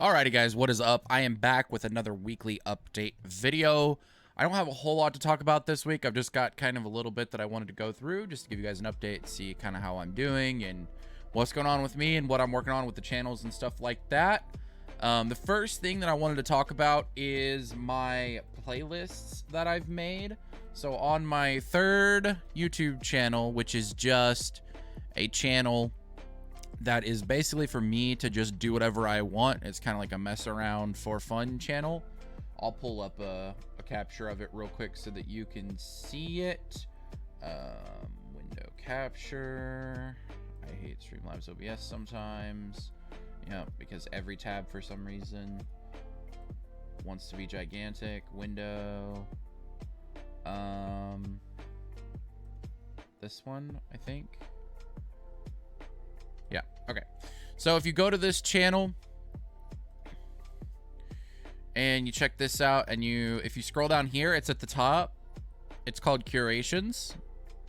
Alrighty guys, what is up? I am back with another weekly update video. I don't have a whole lot to talk about this week. I've just got kind of a little bit that I wanted to go through just to give you guys an update, see kind of how I'm doing and what's going on with me and what I'm working on with the channels and stuff like that. The first thing that I wanted to talk about is my playlists that I've made. So on my third YouTube channel, which is just a channel that is basically for me to just do whatever I want. It's kind of like a mess around for fun channel. I'll pull up a capture of it real quick so that you can see it. Window capture. I hate Streamlabs OBS sometimes. Yeah, because every tab for some reason wants to be gigantic. Window. This one, I think. Yeah, okay. So if you go to this channel and you check this out and if you scroll down here, it's at the top. It's called Curations.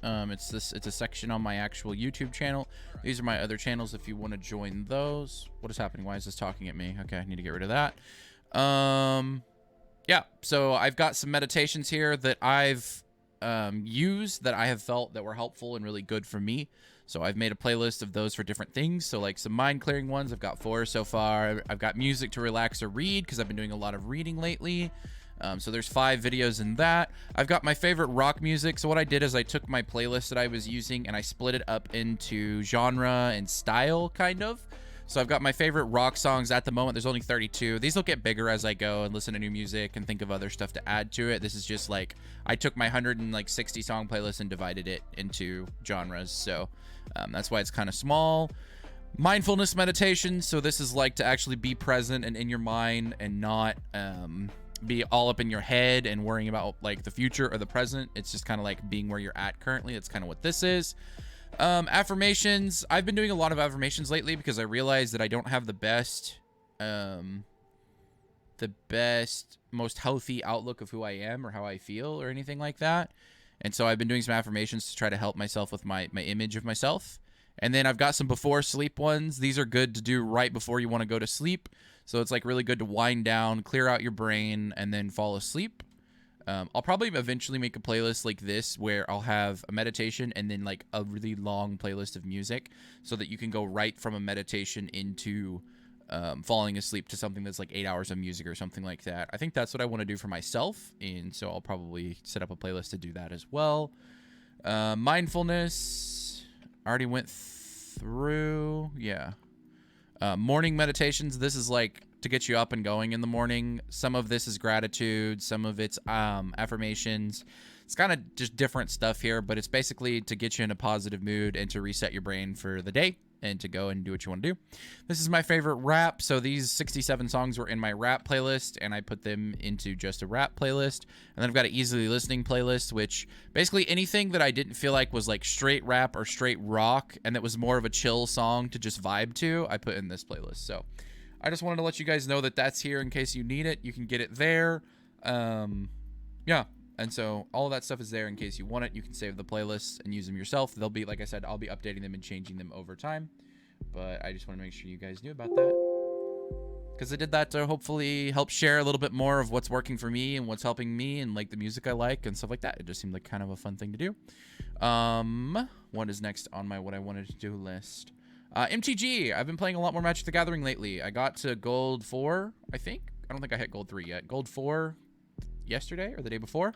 It's a section on my actual YouTube channel. These are my other channels if you want to join those. What is happening? Why is this talking at me? Okay, I need to get rid of that. Yeah, so I've got some meditations here that I've used that I have felt that were helpful and really good for me. So I've made a playlist of those for different things. So like some mind clearing ones, I've got 4 so far. I've got music to relax or read because I've been doing a lot of reading lately. So there's 5 videos in that. I've got my favorite rock music. So what I did is I took my playlist that I was using and I split it up into genre and style kind of. So I've got my favorite rock songs at the moment. There's only 32. These will get bigger as I go and listen to new music and think of other stuff to add to it. This is just like, I took my 160 song playlist and divided it into genres. So that's why it's kind of small. Mindfulness meditation. So this is like to actually be present and in your mind and not be all up in your head and worrying about like the future or the present. It's just kind of like being where you're at currently. That's kind of what this is. Affirmations. I've been doing a lot of affirmations lately because I realized that I don't have the best, most healthy outlook of who I am or how I feel or anything like that. And so I've been doing some affirmations to try to help myself with my image of myself. And then I've got some before sleep ones. These are good to do right before you want to go to sleep. So it's like really good to wind down, clear out your brain, and then fall asleep. I'll probably eventually make a playlist like this where I'll have a meditation and then like a really long playlist of music so that you can go right from a meditation into falling asleep to something that's like 8 hours of music or something like that. I think that's what I want to do for myself, and so I'll probably set up a playlist to do that as well. Mindfulness, I already went through. Yeah. Morning meditations. This is like to get you up and going in the morning. Some of this is gratitude. Some of it's affirmations. It's kind of just different stuff here, but it's basically to get you in a positive mood and to reset your brain for the day and to go and do what you want to do. This is my favorite rap. So these 67 songs were in my rap playlist, and I put them into just a rap playlist. And then I've got an easily listening playlist, which basically anything that I didn't feel like was like straight rap or straight rock and that was more of a chill song to just vibe to, I put in this playlist. So I just wanted to let you guys know that that's here in case you need it. You can get it there. Yeah. And so all of that stuff is there in case you want it. You can save the playlists and use them yourself. They'll be, like I said, I'll be updating them and changing them over time. But I just want to make sure you guys knew about that. Because I did that to hopefully help share a little bit more of what's working for me and what's helping me and like the music I like and stuff like that. It just seemed like kind of a fun thing to do. What is next on my what I wanted to do list? MTG. I've been playing a lot more Magic the Gathering lately. I got to Gold 4, I think. I don't think I hit Gold 3 yet. Gold 4 yesterday or the day before.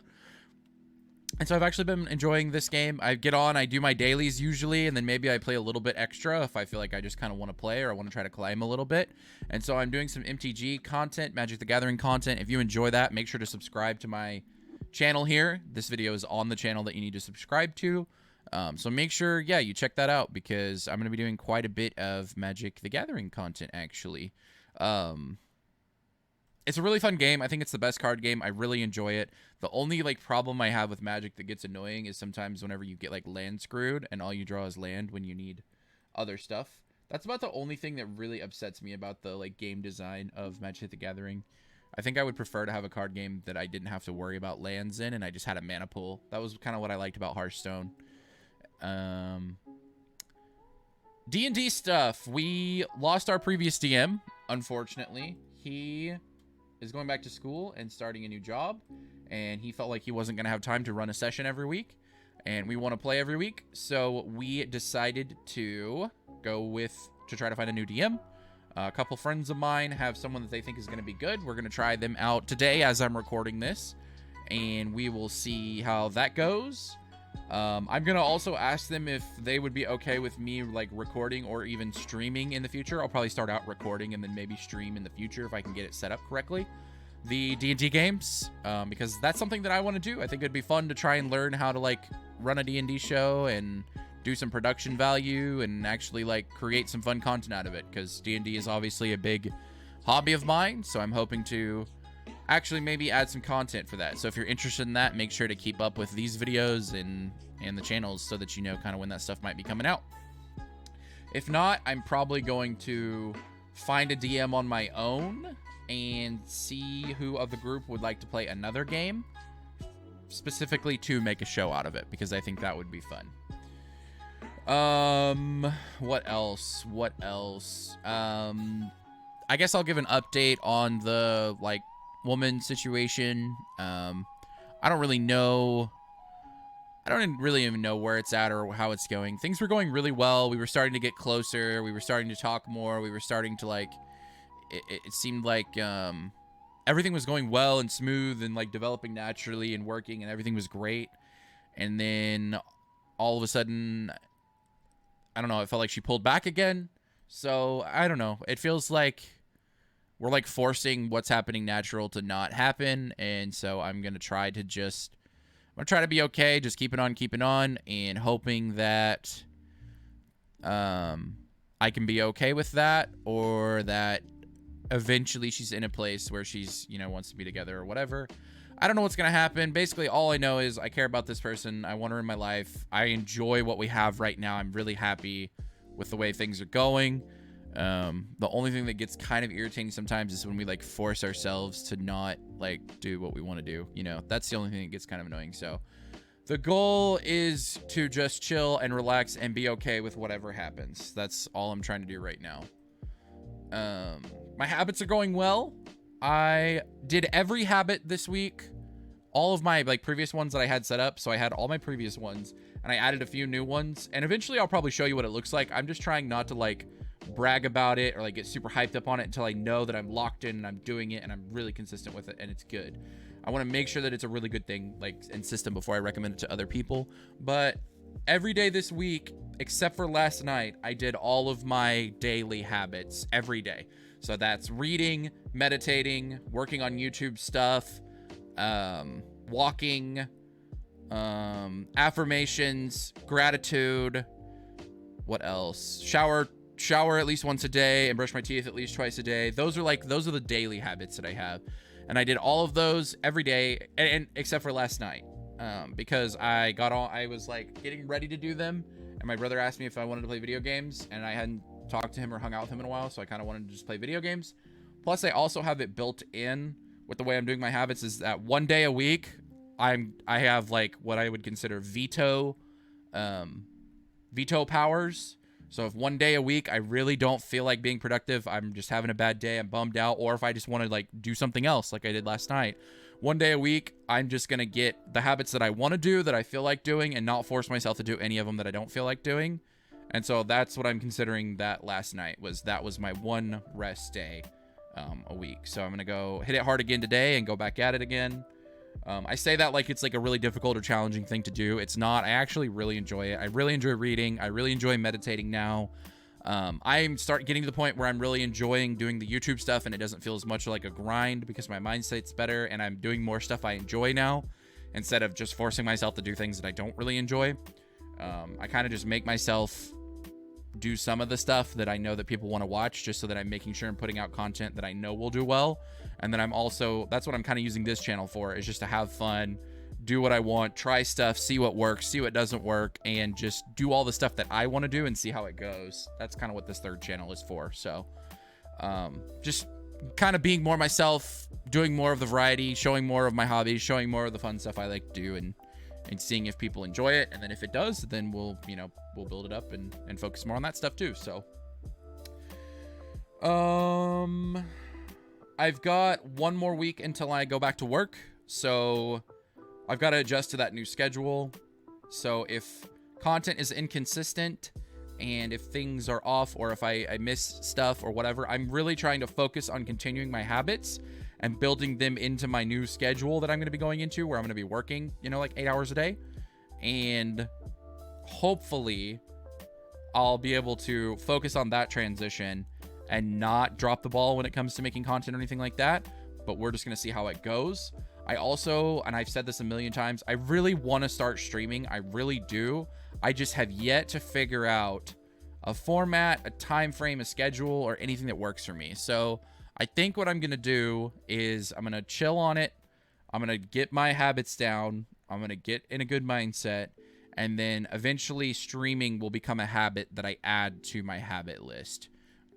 And so I've actually been enjoying this game. I get on, I do my dailies usually, and then maybe I play a little bit extra if I feel like I just kind of want to play or I want to try to climb a little bit. And so I'm doing some MTG content, Magic the Gathering content. If you enjoy that, make sure to subscribe to my channel here. This video is on the channel that you need to subscribe to. So make sure, yeah, you check that out because I'm going to be doing quite a bit of Magic the Gathering content, actually. It's a really fun game. I think it's the best card game. I really enjoy it. The only like problem I have with Magic that gets annoying is sometimes whenever you get like land screwed and all you draw is land when you need other stuff. That's about the only thing that really upsets me about the like game design of Magic the Gathering. I think I would prefer to have a card game that I didn't have to worry about lands in and I just had a mana pool. That was kind of what I liked about Hearthstone. D&D stuff. We lost our previous DM, unfortunately. he is going back to school and starting a new job, and he felt like he wasn't going to have time to run a session every week, and we want to play every week. So we decided to try to find a new DM. A couple friends of mine have someone that they think is going to be good. We're going to try them out today as I'm recording this, and we will see how that goes. I'm going to also ask them if they would be okay with me like recording or even streaming in the future. I'll probably start out recording and then maybe stream in the future if I can get it set up correctly. The D&D games, because that's something that I want to do. I think it'd be fun to try and learn how to like run a D&D show and do some production value and actually like create some fun content out of it, because D&D is obviously a big hobby of mine, so I'm hoping to actually maybe add some content for that. So if you're interested in that, make sure to keep up with these videos and the channels so that you know kind of when that stuff might be coming out. If not, I'm probably going to find a DM on my own and see who of the group would like to play another game, specifically to make a show out of it, because I think that would be fun. What else? I guess I'll give an update on the like woman situation. I don't really know. I don't really even know where it's at or how it's going. Things were going really well. We were starting to get closer. We were starting to talk more. We were starting to like, it seemed like, everything was going well and smooth and like developing naturally and working, and everything was great. And then all of a sudden, I don't know, it felt like she pulled back again. So I don't know. It feels like we're like forcing what's happening natural to not happen. And so I'm going to try to be okay. Just keeping on and hoping that, I can be okay with that, or that eventually she's in a place where she's, you know, wants to be together or whatever. I don't know what's going to happen. Basically, all I know is I care about this person. I want her in my life. I enjoy what we have right now. I'm really happy with the way things are going. The only thing that gets kind of irritating sometimes is when we like force ourselves to not like do what we want to do. You know, that's the only thing that gets kind of annoying. So the goal is to just chill and relax and be okay with whatever happens. That's all I'm trying to do right now. My habits are going well. I did every habit this week, all of my like previous ones that I had set up. So I had all my previous ones and I added a few new ones, and eventually I'll probably show you what it looks like. I'm just trying not to like brag about it or like get super hyped up on it until I know that I'm locked in and I'm doing it and I'm really consistent with it and it's good. I want to make sure that it's a really good thing, like, and system before I recommend it to other people. But every day this week, except for last night, I did all of my daily habits every day. So that's reading, meditating, working on YouTube stuff, walking, affirmations, gratitude. What else? Shower at least once a day and brush my teeth at least twice a day. Those are the daily habits that I have. And I did all of those every day, and except for last night, because I was like getting ready to do them, and my brother asked me if I wanted to play video games, and I hadn't talked to him or hung out with him in a while, so I kind of wanted to just play video games. Plus, I also have it built in with the way I'm doing my habits is that one day a week, I have like what I would consider veto powers. So if one day a week I really don't feel like being productive, I'm just having a bad day, I'm bummed out, or if I just want to like do something else like I did last night, one day a week, I'm just going to get the habits that I want to do, that I feel like doing, and not force myself to do any of them that I don't feel like doing. And so that's what I'm considering that last night was my one rest day a week. So I'm going to go hit it hard again today and go back at it again. I say that like it's like a really difficult or challenging thing to do. It's not. I actually really enjoy it. I really enjoy reading. I really enjoy meditating now. I'm getting to the point where I'm really enjoying doing the YouTube stuff, and it doesn't feel as much like a grind because my mindset's better and I'm doing more stuff I enjoy now instead of just forcing myself to do things that I don't really enjoy. I kind of just make myself do some of the stuff that I know that people want to watch, just so that I'm making sure I'm putting out content that I know will do well. And then that's what I'm kind of using this channel for, is just to have fun, do what I want, try stuff, see what works, see what doesn't work, and just do all the stuff that I want to do and see how it goes. That's kind of what this third channel is for. So just kind of being more myself, doing more of the variety, showing more of my hobbies, showing more of the fun stuff I like to do, and seeing if people enjoy it. And then if it does, then we'll build it up and focus more on that stuff too. So I've got one more week until I go back to work, so I've got to adjust to that new schedule. So if content is inconsistent and if things are off or if I miss stuff or whatever, I'm really trying to focus on continuing my habits and building them into my new schedule that I'm going to be going into, where I'm going to be working, you know, like 8 hours a day. And hopefully I'll be able to focus on that transition and not drop the ball when it comes to making content or anything like that. But we're just going to see how it goes. I also, and I've said this a million times, I really want to start streaming. I really do. I just have yet to figure out a format, a time frame, a schedule, or anything that works for me. So I think what I'm going to do is I'm going to chill on it. I'm going to get my habits down. I'm going to get in a good mindset. And then eventually streaming will become a habit that I add to my habit list.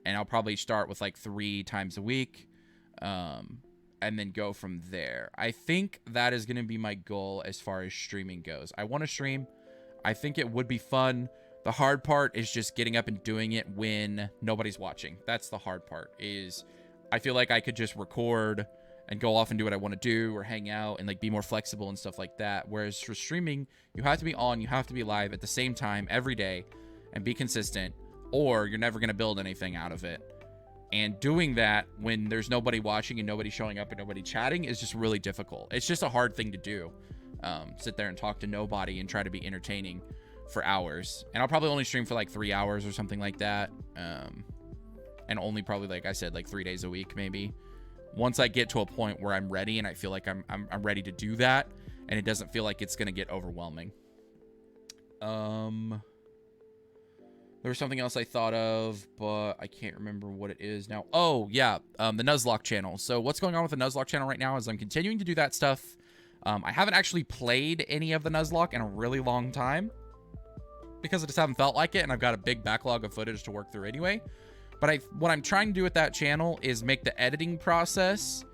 And I'll probably start with like 3 times a week. And then go from there. I think that is going to be my goal as far as streaming goes. I want to stream. I think it would be fun. The hard part is just getting up and doing it when nobody's watching. That's the hard part. Is I feel like I could just record and go off and do what I want to do or hang out and like be more flexible and stuff like that. Whereas for streaming, you have to be on, you have to be live at the same time every day and be consistent, or you're never going to build anything out of it. And doing that when there's nobody watching and nobody showing up and nobody chatting is just really difficult. It's just a hard thing to do. Sit there and talk to nobody and try to be entertaining for hours. And I'll probably only stream for like 3 hours or something like that. And only probably, like I said, like 3 days a week maybe. Once I get to a point where I'm ready and I feel like I'm ready to do that and it doesn't feel like it's going to get overwhelming. There was something else I thought of, but I can't remember what it is now. Oh, yeah, the Nuzlocke channel. So what's going on with the Nuzlocke channel right now is I'm continuing to do that stuff. I haven't actually played any of the Nuzlocke in a really long time because I just haven't felt like it, and I've got a big backlog of footage to work through anyway. But what I'm trying to do with that channel is make the editing process.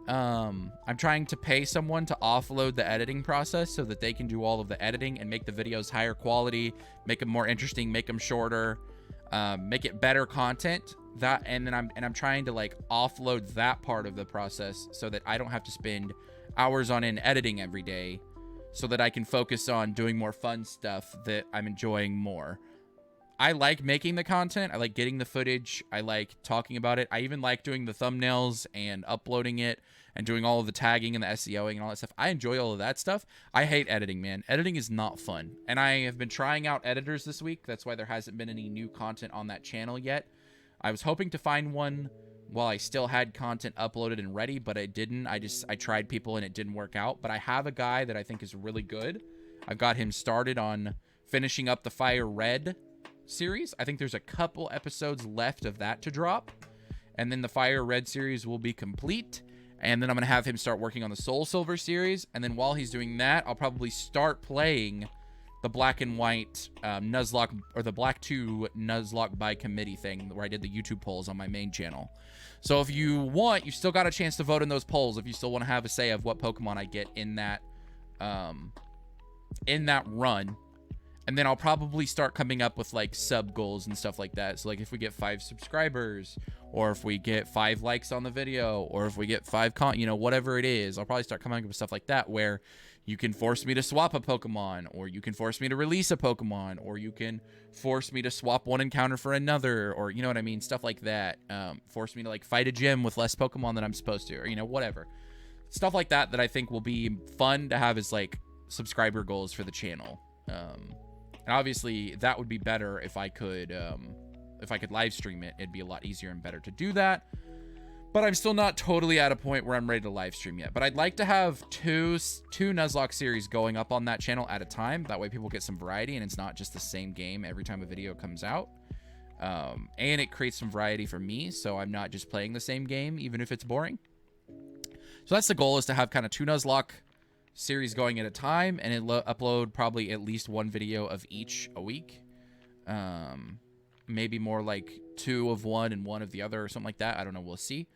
I'm trying to pay someone to offload the editing process so that they can do all of the editing and make the videos higher quality, make them more interesting, make them shorter, make it better content. And then I'm trying to like offload that part of the process so that I don't have to spend hours on end editing every day, so that I can focus on doing more fun stuff that I'm enjoying more. I like making the content. I like getting the footage. I like talking about it. I even like doing the thumbnails and uploading it and doing all of the tagging and the SEOing and all that stuff. I enjoy all of that stuff. I hate editing, man. Editing is not fun. And I have been trying out editors this week. That's why there hasn't been any new content on that channel yet. I was hoping to find one while I still had content uploaded and ready, but I didn't. I tried people and it didn't work out. But I have a guy that I think is really good. I've got him started on finishing up the Fire Red series. I think there's a couple episodes left of that to drop, and then the Fire Red series will be complete, and then I'm gonna have him start working on the Soul Silver series, and then while he's doing that, I'll probably start playing the Black and White Nuzlocke, or the Black 2 Nuzlocke by committee thing where I did the YouTube polls on my main channel. So if you want, you still got a chance to vote in those polls if you still want to have a say of what Pokemon I get in that run. And then I'll probably start coming up with like sub goals and stuff like that. So like if we get 5 subscribers, or if we get 5 likes on the video, or if we get 5 whatever it is, I'll probably start coming up with stuff like that where you can force me to swap a Pokemon, or you can force me to release a Pokemon, or you can force me to swap one encounter for another, or you know what I mean? Stuff like that. Force me to like fight a gym with less Pokemon than I'm supposed to, or whatever. Stuff like that I think will be fun to have as like subscriber goals for the channel. And obviously that would be better if I could live stream it. It'd be a lot easier and better to do that. But I'm still not totally at a point where I'm ready to live stream yet. But I'd like to have two Nuzlocke series going up on that channel at a time. That way people get some variety and it's not just the same game every time a video comes out. And it creates some variety for me, so I'm not just playing the same game, even if it's boring. So that's the goal, is to have kind of 2 Nuzlocke series going at a time, and upload probably at least 1 video of each a week. Maybe more like 2 of one and 1 of the other or something like that. I don't know. We'll see.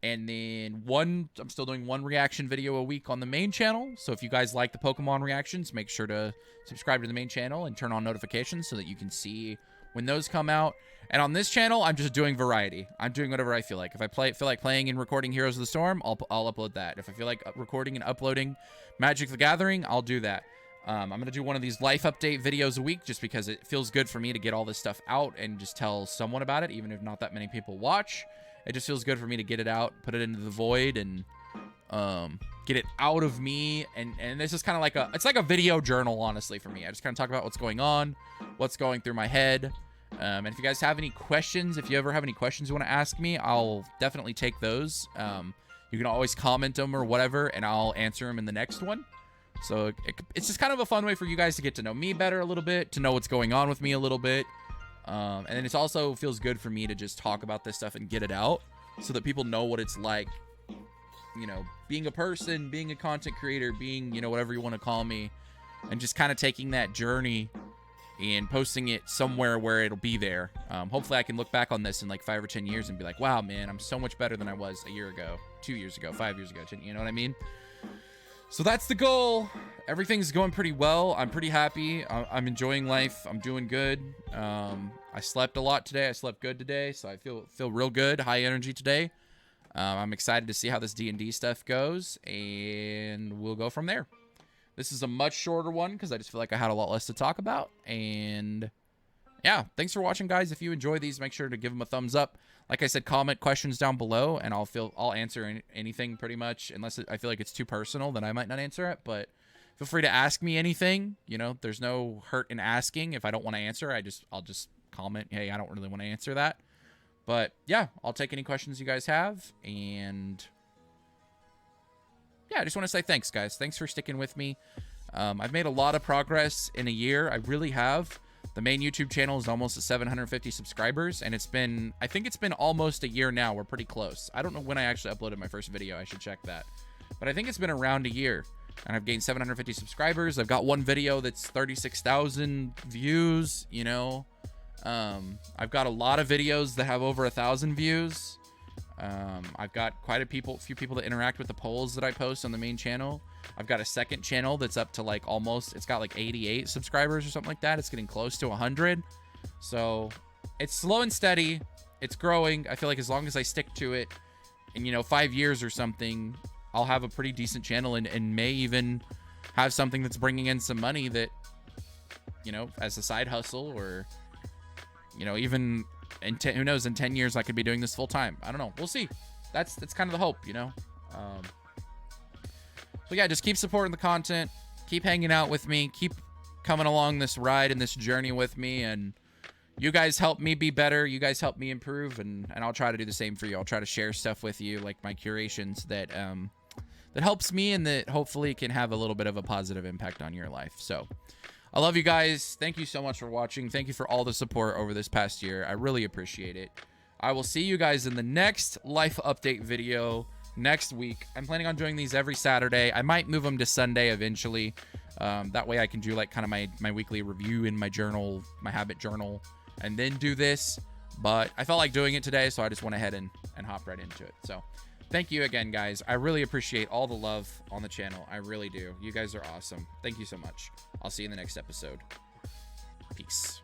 And then I'm still doing 1 reaction video a week on the main channel. So if you guys like the Pokemon reactions, make sure to subscribe to the main channel and turn on notifications so that you can see when those come out. And on this channel, I'm just doing variety. I'm doing whatever I feel like. If I feel like playing and recording Heroes of the Storm, I'll upload that. If I feel like recording and uploading Magic the Gathering, I'll do that. I'm going to do one of these life update videos a week just because it feels good for me to get all this stuff out and just tell someone about it, even if not that many people watch. It just feels good for me to get it out, put it into the void, and get it out of me. And this is kind of like it's like a video journal, honestly, for me. I just kind of talk about what's going on, what's going through my head. And if you guys have any questions, if you ever have any questions you want to ask me, I'll definitely take those. You can always comment them or whatever, and I'll answer them in the next one. So it's just kind of a fun way for you guys to get to know me better a little bit, to know what's going on with me a little bit. And then it also feels good for me to just talk about this stuff and get it out so that people know what it's like, you know, being a person, being a content creator, being, you know, whatever you want to call me, and just kind of taking that journey and posting it somewhere where it'll be there. Hopefully I can look back on this in like 5 or 10 years and be like, wow, man, I'm so much better than I was a year ago, 2 years ago, 5 years ago, 10, you know what I mean? So that's the goal. Everything's going pretty well. I'm pretty happy. I'm enjoying life. I'm doing good. I slept a lot today. I slept good today, so I feel real good, high energy today. I'm excited to see how this D&D stuff goes, and we'll go from there. This is a much shorter one because I just feel like I had a lot less to talk about. And yeah, thanks for watching, guys. If you enjoy these, make sure to give them a thumbs up. Like I said, comment questions down below, and I'll answer anything pretty much, unless I feel like it's too personal, then I might not answer it. But feel free to ask me anything. You know, there's no hurt in asking. If I don't want to answer, I'll just comment, hey, I don't really want to answer that. But yeah, I'll take any questions you guys have, and yeah, I just want to say thanks, guys. Thanks for sticking with me. I've made a lot of progress in a year. I really have. The main YouTube channel is almost at 750 subscribers, and I think it's been almost a year now. We're pretty close. I don't know when I actually uploaded my first video. I should check that. But I think it's been around a year, and I've gained 750 subscribers. I've got one video that's 36,000 views, you know. I've got a lot of videos that have over 1,000 views. I've got quite a few people that interact with the polls that I post on the main channel. I've got a second channel that's up to like it's got like 88 subscribers or something like that. It's getting close to 100. So it's slow and steady. It's growing. I feel like as long as I stick to it, in, you know, 5 years or something, I'll have a pretty decent channel, and may even have something that's bringing in some money that, you know, as a side hustle, or, you know, even who knows, in 10 years I could be doing this full time. I don't know. We'll see. That's kind of the hope, you know. So yeah, just keep supporting the content, keep hanging out with me, keep coming along this ride and this journey with me, and you guys help me be better. You guys help me improve, and I'll try to do the same for you. I'll try to share stuff with you, like my curations that helps me, and that hopefully can have a little bit of a positive impact on your life. So I love you guys. Thank you so much for watching. Thank you for all the support over this past year. I really appreciate it. I will see you guys in the next life update video next week. I'm planning on doing these every Saturday. I might move them to Sunday eventually. That way I can do like kind of my weekly review in my journal, my habit journal, and then do this. But I felt like doing it today, so I just went ahead and hopped right into it. So thank you again, guys. I really appreciate all the love on the channel. I really do. You guys are awesome. Thank you so much. I'll see you in the next episode. Peace.